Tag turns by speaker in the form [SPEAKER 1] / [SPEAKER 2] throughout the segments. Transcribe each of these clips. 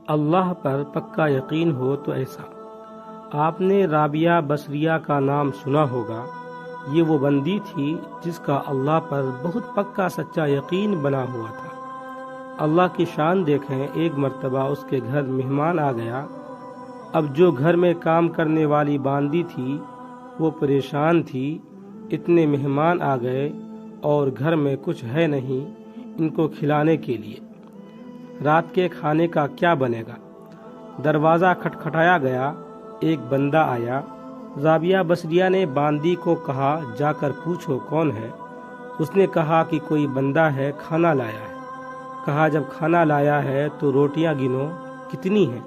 [SPEAKER 1] اللہ پر پکا یقین ہو تو ایسا۔ آپ نے رابعہ بصریہ کا نام سنا ہوگا۔ یہ وہ بندی تھی جس کا اللہ پر بہت پکا سچا یقین بنا ہوا تھا۔ اللہ کی شان دیکھیں، ایک مرتبہ اس کے گھر مہمان آ گیا۔ اب جو گھر میں کام کرنے والی باندی تھی وہ پریشان تھی، اتنے مہمان آ گئے اور گھر میں کچھ ہے نہیں ان کو کھلانے کے لیے، رات کے کھانے کا کیا بنے گا؟ دروازہ کھٹکھٹایا گیا، ایک بندہ آیا۔ رابعہ بصریہ نے باندی کو کہا جا کر پوچھو کون ہے۔ اس نے کہا کہ کوئی بندہ ہے، کھانا لایا ہے۔ کہا جب کھانا لایا ہے تو روٹیاں گنو، کتنی ہیں؟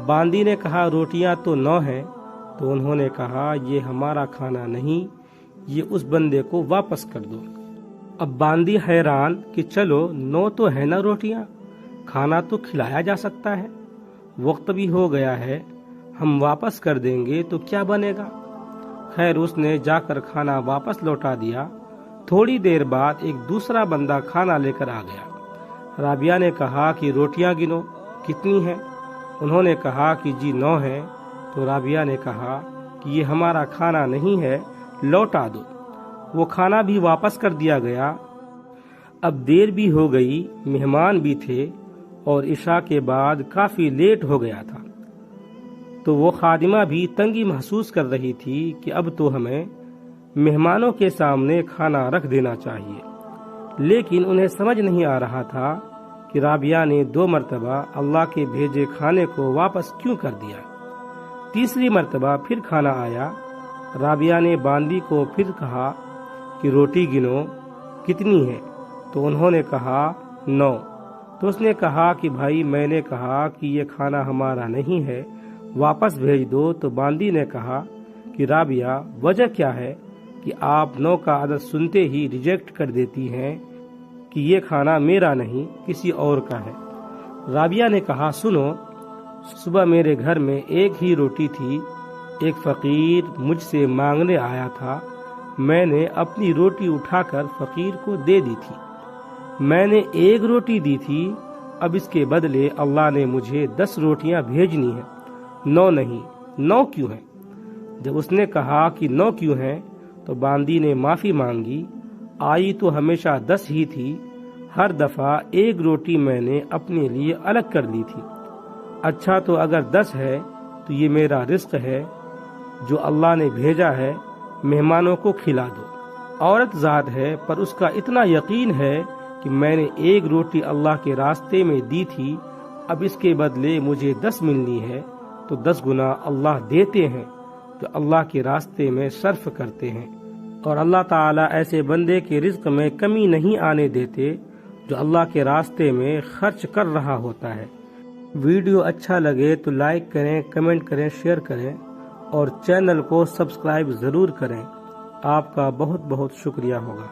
[SPEAKER 1] باندی نے کہا روٹیاں تو 9 ہیں۔ تو انہوں نے کہا یہ ہمارا کھانا نہیں، یہ اس بندے کو واپس کر دو۔ اب باندی حیران کہ چلو 9 تو ہے نا روٹیاں، کھانا تو کھلایا جا سکتا ہے، وقت بھی ہو گیا ہے، ہم واپس کر دیں گے تو کیا بنے گا؟ خیر اس نے جا کر کھانا واپس لوٹا دیا۔ تھوڑی دیر بعد ایک دوسرا بندہ کھانا لے کر آ گیا۔ رابعہ نے کہا کہ روٹیاں گنو، کتنی ہیں؟ انہوں نے کہا کہ جی 9 ہیں۔ تو رابعہ نے کہا کہ یہ ہمارا کھانا نہیں ہے، لوٹا دو۔ وہ کھانا بھی واپس کر دیا گیا۔ اب دیر بھی ہو گئی، مہمان بھی تھے اور عشاء کے بعد کافی لیٹ ہو گیا تھا، تو وہ خادمہ بھی تنگی محسوس کر رہی تھی کہ اب تو ہمیں مہمانوں کے سامنے کھانا رکھ دینا چاہیے، لیکن انہیں سمجھ نہیں آ رہا تھا کہ رابعہ نے 2 مرتبہ اللہ کے بھیجے کھانے کو واپس کیوں کر دیا۔ تیسری مرتبہ پھر کھانا آیا۔ رابعہ نے باندی کو پھر کہا کہ روٹی گنو، کتنی ہے؟ تو انہوں نے کہا 9۔ تو اس نے کہا کہ بھائی میں نے کہا کہ یہ کھانا ہمارا نہیں ہے، واپس بھیج دو۔ تو باندی نے کہا کہ رابعہ وجہ کیا ہے کہ آپ 9 کا عدد سنتے ہی ریجیکٹ کر دیتی ہیں کہ یہ کھانا میرا نہیں کسی اور کا ہے۔ رابعہ نے کہا سنو، صبح میرے گھر میں ایک ہی روٹی تھی، ایک فقیر مجھ سے مانگنے آیا تھا، میں نے اپنی روٹی اٹھا کر فقیر کو دے دی تھی، میں نے 1 روٹی دی تھی، اب اس کے بدلے اللہ نے مجھے 10 روٹیاں بھیجنی ہیں، 9 نہیں، 9 کیوں ہیں؟ جب اس نے کہا کہ 9 کیوں ہیں تو باندی نے معافی مانگی، آئی تو ہمیشہ 10 ہی تھی، ہر دفعہ 1 روٹی میں نے اپنے لیے الگ کر لی تھی۔ اچھا تو اگر 10 ہے تو یہ میرا رزق ہے جو اللہ نے بھیجا ہے، مہمانوں کو کھلا دو۔ عورت ذات ہے پر اس کا اتنا یقین ہے کہ میں نے 1 روٹی اللہ کے راستے میں دی تھی، اب اس کے بدلے مجھے 10 ملنی ہے، تو 10 گنا اللہ دیتے ہیں جو اللہ کے راستے میں صرف کرتے ہیں، اور اللہ تعالیٰ ایسے بندے کے رزق میں کمی نہیں آنے دیتے جو اللہ کے راستے میں خرچ کر رہا ہوتا ہے۔ ویڈیو اچھا لگے تو لائک کریں، کمنٹ کریں، شیئر کریں اور چینل کو سبسکرائب ضرور کریں۔ آپ کا بہت بہت شکریہ ہوگا۔